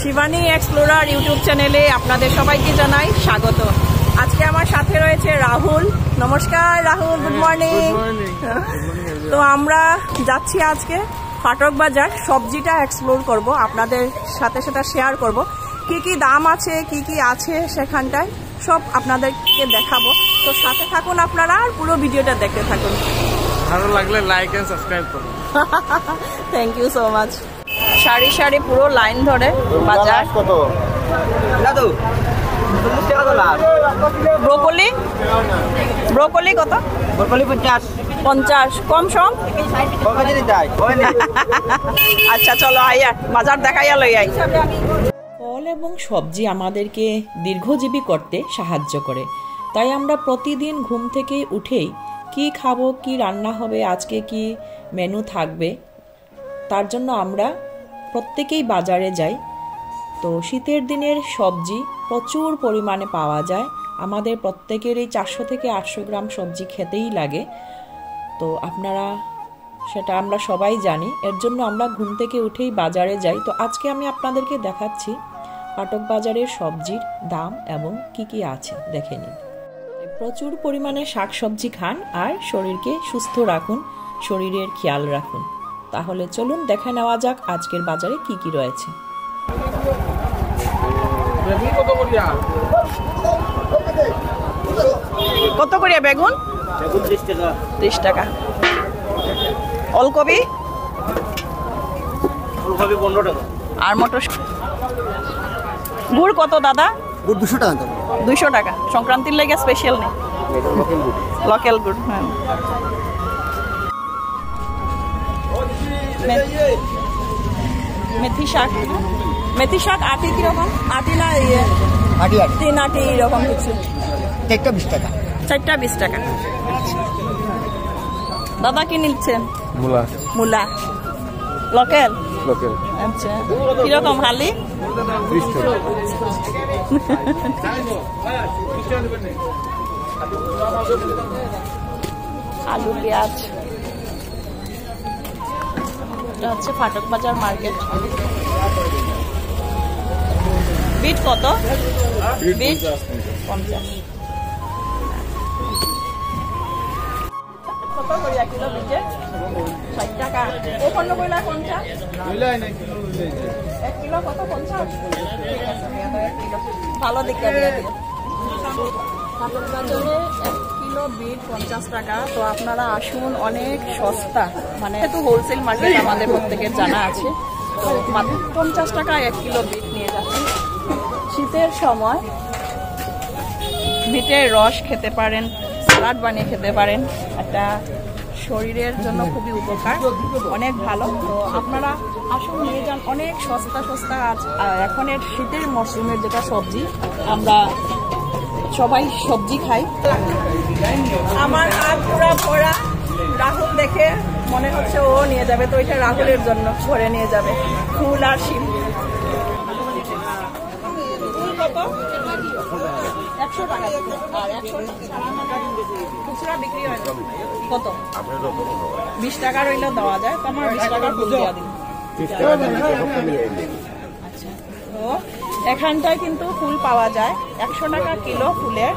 Shivani explorer YouTube চ্যানেলে আপনাদের সবাইকে জানাই স্বাগত। আজকে আমার সাথে রয়েছে রাহুল। নমস্কার রাহুল, গুড মর্নিং। তো আমরা যাচ্ছি আজকে ফাটক বাজার, সবজিটা এক্সপ্লোর করব, আপনাদের সাথে সেটা শেয়ার করব, কি কি দাম আছে, কি কি আছে সেখানটায় সব আপনাদেরকে দেখাবো। তো সাথে থাকুন আপনারা আর পুরো ভিডিওটা দেখতে থাকুন। ভালো লাগলে লাইক এন্ড সাবস্ক্রাইব করুন। Thank you so much. সারি সারি পুরো লাইন ধরে বাজার। কত দাদু? 40 টাকা তো লাভ। ব্রোকলি ব্রোকলি কত? ব্রোকলি 50 কম সম। আচ্ছা চলো আইয়া বাজার দেখাইয়া লই আই। ফল এবং সবজি আমাদেরকে দীর্ঘজীবী করতে সাহায্য করে, তাই আমরা প্রতিদিন ঘুম থেকে উঠেই কি খাবো, কি রান্না হবে, আজকে কি মেনু থাকবে, তার জন্য আমরা প্রত্যেকেই বাজারে যাই। তো শীতের দিনের সবজি প্রচুর পরিমাণে পাওয়া যায়, আমাদের প্রত্যেকেরই 400 থেকে 800 গ্রাম সবজি খেতেই লাগে। তো আপনারা সেটা আমরা সবাই জানি, এর জন্য আমরা ঘুম থেকে উঠেই বাজারে যাই। তো আজকে আমি আপনাদেরকে দেখাচ্ছি ফাটক বাজারের সবজির দাম এবং কি কি আছে, দেখে নিন। প্রচুর পরিমাণে শাকসবজি খান আর শরীরকে সুস্থ রাখুন, শরীরের খেয়াল রাখুন। তাহলে চলুন দেখে নেওয়া যাক আজকের বাজারে কি কি রয়েছে। কত করিয়া বেগুন? 30 টাকা। ওলকপি? 15 টাকা। আর মটর? গুড় কত দাদা? গুড় 200 টাকা। 200 টাকা। সংক্রান্তির লাগে স্পেশাল নেই, লোকাল গুড়। হ্যাঁ। মেথি শাক, মেথি শাক আটি কিরকম? আটি না ইয়ে? আটি 3 আটি এরকম কিছু। 4টা 20 টাকা। 4টা 20 টাকা। দাদা কি নিচ্ছেন? মূলা। মূলা লোকাল? লোকাল। আচ্ছা কিরকম হালি? 30 টাকা। আলু পেঁয়াজ। এটা হচ্ছে ফাটক বাজার মার্কেট। বিট কত? বিট 50। কত করিয়া কিলো বিটে? 60 টাকা। এই 15 কইলা কোনটা? 1 কিলো কত? 50। ঠিক আছে, আমি 1 কিলো ভালো দেখে দিয়ে দিই। ফাটক বাজারে 1 কিলো বিট 50 টাকা। তো আপনারা আসুন, অনেক সস্তা, মানে একটু হোলসেল মার্কেট আমাদের প্রত্যেকের জানা আছে। তো মাত্র 50 টাকা 1 কিলো বিট নিয়ে যাচ্ছি। শীতের সময় বিটের রস খেতে পারেন, সালাড বানিয়ে খেতে পারেন, একটা শরীরের জন্য খুবই উপকার, অনেক ভালো। তো আপনারা আসুন, নিয়ে যান, অনেক সস্তা সস্তা। এখনের শীতের মরশুমের যেটা সবজি, আমরা সবাই সবজি খাই। আমার হাত পুরা ভরা। রাহুল দেখে মনে হচ্ছে ও নিয়ে যাবে, তো এটা রাহুলের জন্য ভরে নিয়ে যাবে ফুল আর শিম। ফুল কত? 100 টাকা। আর 100 খুচরা বিক্রি হয় কত? 20 টাকা রইলে দেওয়া যায়। তো আমার 20 টাকার ফুল দেওয়া দিন। আচ্ছা, তো এখানটায় কিন্তু ফুল পাওয়া যায় 100 টাকা কিলো ফুলের।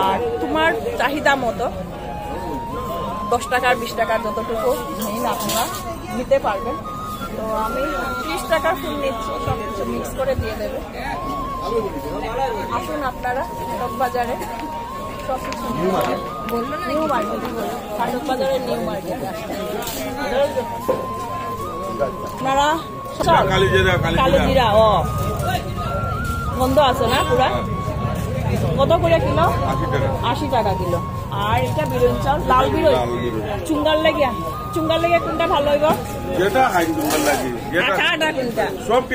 আর তোমার চাহিদা মতো 10 টাকার 20 টাকার যতটুকু নিন আপনারা নিতে পারবেন। তো আমি 30 টাকার ফুল নিচ্ছি, সব কিছু মিক্স করে দিয়ে দেবে। আসুন আপনারা ফাটক বাজারে, সব কিছু নিউ মার্কেট, ফাটক বাজারের নিউ মার্কেট আপনারা। কালিজিরা ও গন্ধ আছে না পুরা? কত করে কিলো? 80 টাকা কিলো। আর এটা বিরোন চাল, লাল বিরোন। চুঙ্গার লেগিয়া কোনটা ভালো হইব? আটা কোনটা? সবটি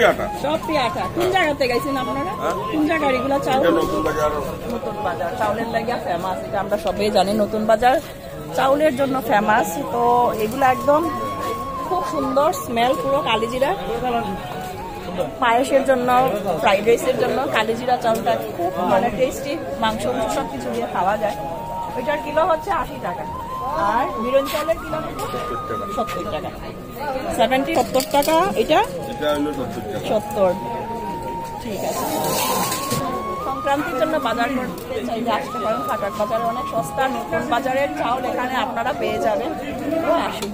আটা। কোন জায়গাতে গেছেন আপনারা? কোন জায়গার এগুলা চাল? নতুন বাজার চাউলের লাগিয়া ফেমাস, এটা আমরা সবাই জানি। নতুন বাজার চাউলের জন্য ফেমাস। তো এগুলা একদম খুব সুন্দর স্মেল, পুরো কালিজিরা। পায়েসের জন্য, ফ্রাইড রাইসের জন্য কালিজিরা চাউলটা খুব মানে টেস্টি, মাংস সব কিছু দিয়ে খাওয়া যায়। ওইটার কিলো হচ্ছে 80 টাকা। আর বিরন চালের কিলো 70 টাকা। 70 টাকা। এটা 70। ঠিক আছে, সংক্রান্তির জন্য বাজার করতে চাইলে আসতে পারেন। খাটার বাজারে অনেক সস্তা, নতুন বাজারের চাউল এখানে আপনারা পেয়ে যাবেন। আসুন,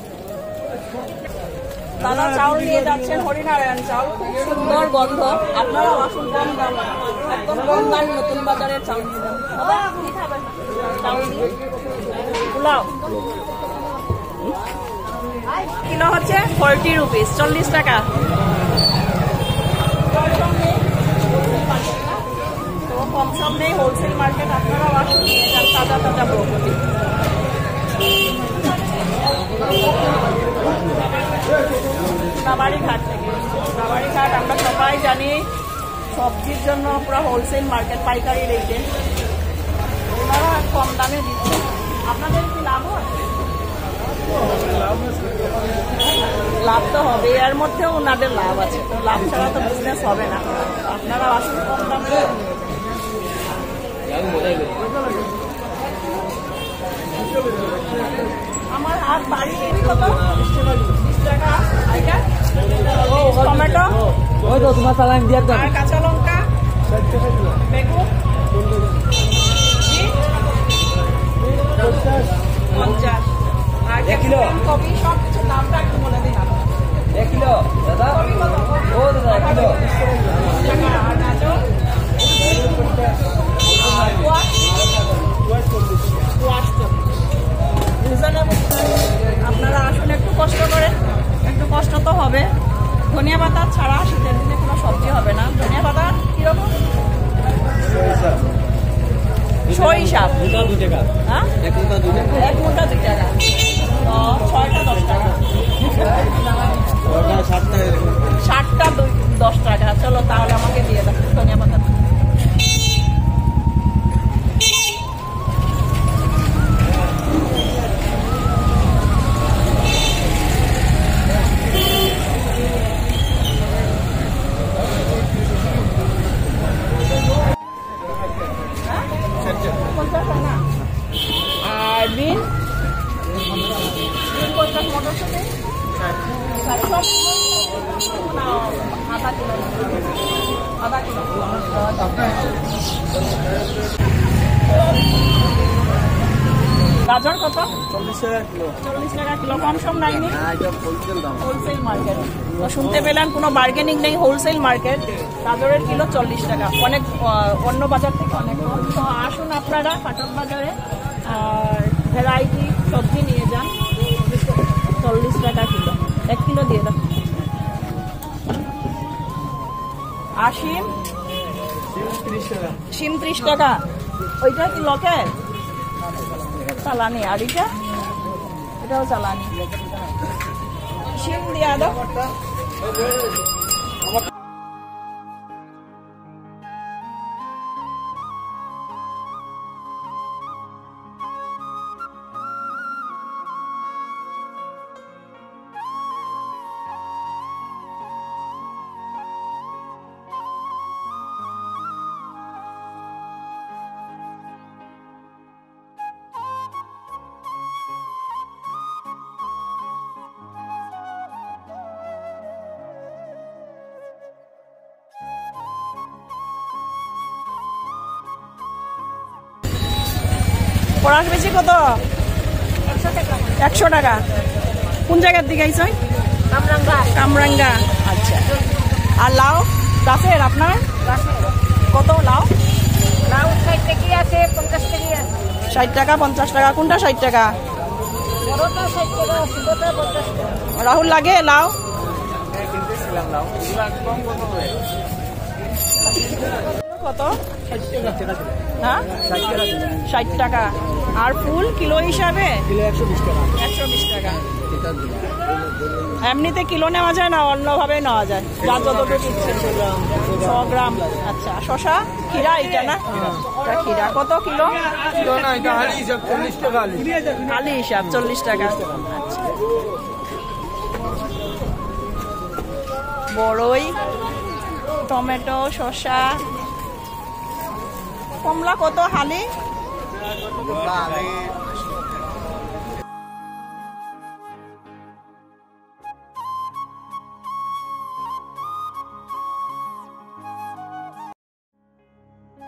দাদা চাউল নিয়ে যাচ্ছেন হরিনারায়ণ চাউল, খুব সুন্দর গন্ধ। আপনারাও আসুন, কম দাম, একদম কম দাম নতুন বাজারের চাউল নিয়ে যান। দাদা কি খাবেন? চাউল দিয়ে পোলাও কিলো হচ্ছে 40 রুপিস, 40 টাকা। তো কম সম নেই, হোলসেল মার্কেট, আপনারাও আসুন, নিয়ে যান তাজা তাজা ব্রকলি। সোনাবাড়িঘাট থেকে, সোনাবাড়িঘাট আমরা সবাই জানি সবজির জন্য পুরো হোলসেল মার্কেট, পাইকারি রেটে ওনারা কম দামে দিচ্ছে। আপনাদের কি লাভ হয়? লাভ তো হবে, এর মধ্যেও ওনাদের লাভ আছে, তো লাভ ছাড়া তো বিজনেস হবে না। আপনারা আসুন, কম দামে আমার হাত বাড়ি কত? 20 টাকা। টমেটো ওই তো তোমার চালান দিয়ে দাও। আর কাঁচা লঙ্কা, বেগুন 50। আর 1 কিলো কপি, সব কিছু দামটা একটু বলে দিন। 1 কিলো দাদা, ও দাদা 1 কিলো। আর গাজর, আপনারা আসুন, একটু কষ্ট করে, একটু কষ্ট তো হবে। ধনিয়া পাতা ছাড়া শীতের দিনে কোনো সবজি হবে না। ধনিয়া পাতা কিরকম? সরিষাপ 2 টাকা। হ্যাঁ, 1 মুঠা 2 টাকা। 1 মুঠা 2 টাকা। 6টা 10 টাকা। 7টা 10 টাকা। চলো তাহলে আমাকে দিয়ে দাও ধনিয়া পাতা। আর বিন 50, মটরশুঁটি 60, আধা কিলো। গাজর কত? 40 টাকা কিলো। 40 টাকা কিলো। কম সম নাইনি? না, এটা হোলসেল দাম। হোলসেল মার্কেট তো শুনতে পেলেন, কোনো বার্গেনিং নেই, হোলসেল মার্কেট। গাজরের কিলো 40 টাকা, অনেক অন্য বাজার থেকে অনেক কম। তো আসুন আপনারা খাটক বাজারে, আর ভ্যারাইটি সবজি নিয়ে যান। 40 টাকা কিলো। 1 কিলো দিয়ে দাও। আর শিম? 30 টাকা। শিম 30 টাকা। ওইটা কি লোকেল? চালানি। আর এটাও চালানি। শিম দিয়ে দাও। পড়াশ বেশি কত? 100 টাকা। কোন জায়গার দিকে আইছ? কামরাঙ্গা। আচ্ছা। আর লাউ গাছের আপনার কত? লাউ 60 টাকা, 50 টাকা। কোনটা 60 টাকা? রাহুল লাগে লাউ? কত? হ্যাঁ, 60 টাকা। আর ফুল কিলো হিসাবে? কিলো 120 টাকা। 120 টাকা। এমনিতে কিলো নেওয়া যায় না, অন্যভাবে নেওয়া যায়, যা যতটুকু ইচ্ছে। 100 গ্রাম। আচ্ছা। শশা, খিরা এটা না? এটা খিরা। কত কিলো? কিলো না, এটা আলি হিসাব 40 টাকা। আলি হিসাব 40 টাকা। আচ্ছা। বড়ই, টমেটো, শশা, কমলা কত হালি?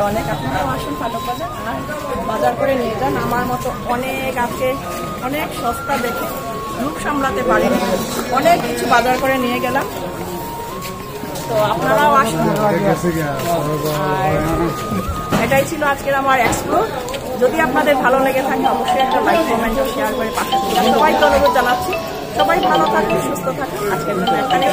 অনেক আপনারাও আসুন ফাটক বাজার আর বাজার করে নিয়ে যান। আমার মতো অনেক আজকে অনেক সস্তা দেখে লোক সামলাতে পারিনি, অনেক কিছু বাজার করে নিয়ে গেলাম। তো আপনারাও আসুন। আর এটাই ছিল আজকের আমার এক্সপ্লোর। যদি আপনাদের ভালো লেগে থাকে অবশ্যই একটা লাইক কমেন্ট ও শেয়ার করে পাশে থাকুন। সবাইকে অনুরোধ জানাচ্ছি, সবাই ভালো থাকুন, সুস্থ থাকুন। আজকের জন্য এখানে